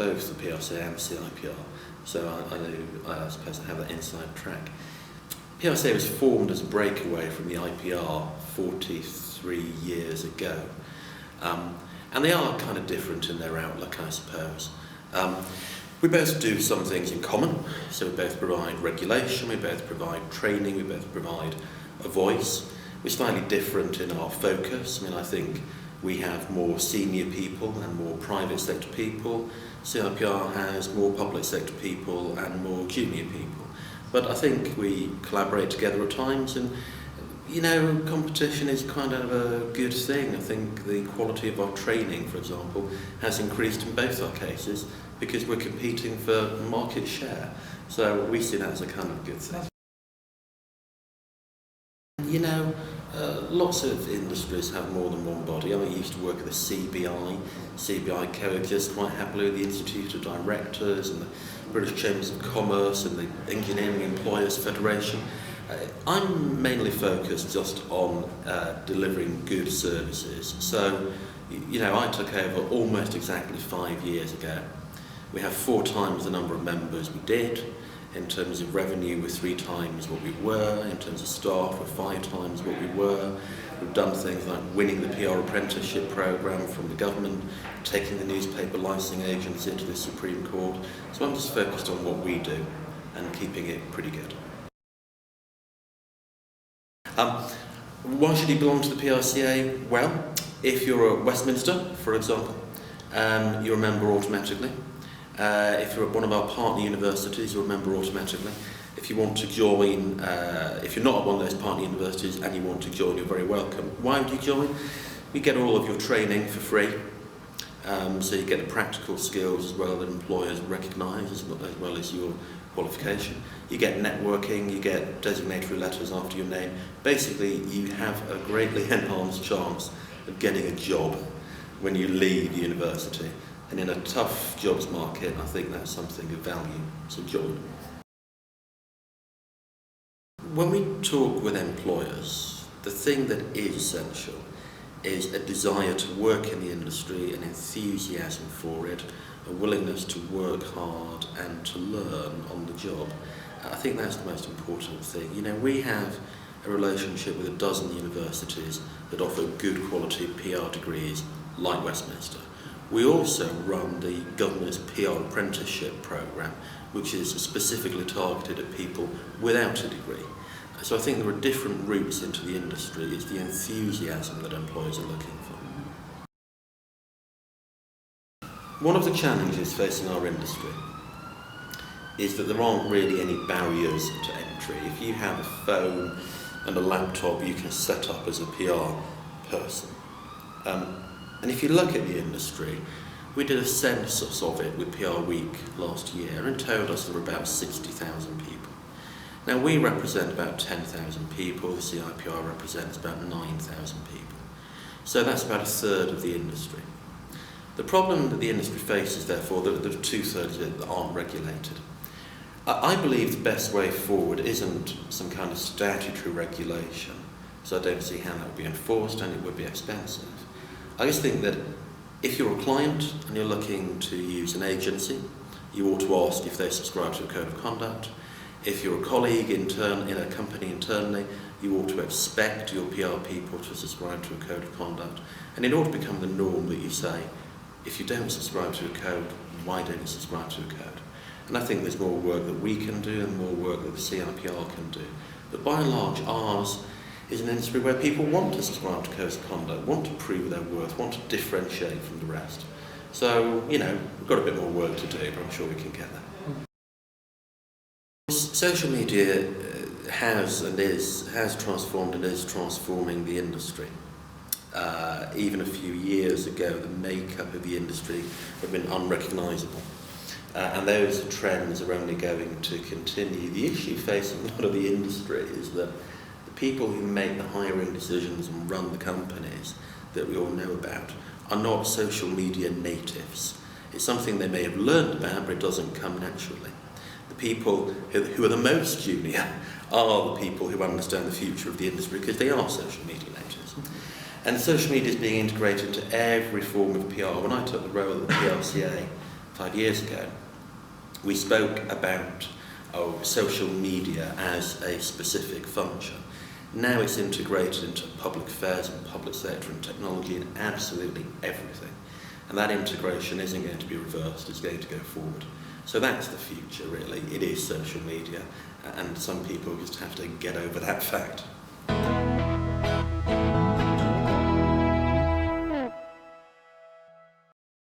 both the PRCA and CIPR, so I suppose I have that inside track. PRCA was formed as a breakaway from the IPR 43 years ago, and they are kind of different in their outlook, I suppose. We both do some things in common, so we both provide regulation, we both provide training, we both provide a voice. We're slightly different in our focus. I mean, I think we have more senior people and more private sector people. CIPR has more public sector people and more junior people. But I think we collaborate together at times, and you know, competition is kind of a good thing. I think the quality of our training, for example, has increased in both our cases because we're competing for market share. So we see that as a kind of good thing. You know, lots of industries have more than one body. I used to work at the CBI. CBI coexists quite happily with the Institute of Directors and the British Chambers of Commerce and the Engineering Employers Federation. I'm mainly focused just on delivering good services. So, you know, I took over almost exactly 5 years ago. We have 4 times the number of members we did. In terms of revenue, we're 3 times what we were. In terms of staff, we're 5 times what we were. We've done things like winning the PR apprenticeship programme from the government, taking the newspaper licensing agency into the Supreme Court. So I'm just focused on what we do and keeping it pretty good. Why should you belong to the PRCA? Well, if you're at Westminster, for example, you're a member automatically. If you're at one of our partner universities, you're a member automatically. If you want to join, if you're not at one of those partner universities and you want to join, you're very welcome. Why would you join? You get all of your training for free. So you get the practical skills as well that employers recognise, as well as your qualification. You get networking, you get designatory letters after your name. Basically, you have a greatly enhanced chance of getting a job when you leave university. And in a tough jobs market, I think that's something of value. So join. When we talk with employers, the thing that is essential is a desire to work in the industry, an enthusiasm for it, a willingness to work hard and to learn on the job. I think that's the most important thing. You know, we have a relationship with a dozen universities that offer good quality PR degrees like Westminster. We also run the government's PR apprenticeship programme, which is specifically targeted at people without a degree. So I think there are different routes into the industry. It's the enthusiasm that employers are looking for. One of the challenges facing our industry is that there aren't really any barriers to entry. If you have a phone and a laptop, you can set up as a PR person. And if you look at the industry, we did a census of it with PR Week last year and told us there were about 60,000 people. Now we represent about 10,000 people, the CIPR represents about 9,000 people. So that's about a third of the industry. The problem that the industry faces, therefore, there are 2/3 of it that aren't regulated. I believe the best way forward isn't some kind of statutory regulation, so I don't see how that would be enforced, and it would be expensive. I just think that if you're a client and you're looking to use an agency, you ought to ask if they subscribe to a code of conduct. If you're a colleague in a company internally, you ought to expect your PR people to subscribe to a code of conduct. And it ought to become the norm that you say, if you don't subscribe to a code, why don't you subscribe to a code? And I think there's more work that we can do and more work that the CIPR can do. But by and large, ours is an industry where people want to subscribe to codes of conduct, want to prove their worth, want to differentiate from the rest. So, you know, we've got a bit more work to do, but I'm sure we can get there. Social media has transformed and is transforming the industry. Even a few years ago, the makeup of the industry had been unrecognisable. And those trends are only going to continue. The issue facing a lot of the industry is that the people who make the hiring decisions and run the companies that we all know about are not social media natives. It's something they may have learned about, but it doesn't come naturally. The people who are the most junior are the people who understand the future of the industry because they are social media natives. And social media is being integrated into every form of PR. When I took the role at the PRCA 5 years ago, we spoke about social media as a specific function. Now it's integrated into public affairs and public sector and technology and absolutely everything. And that integration isn't going to be reversed, it's going to go forward. So that's the future, really. It is social media, and some people just have to get over that fact.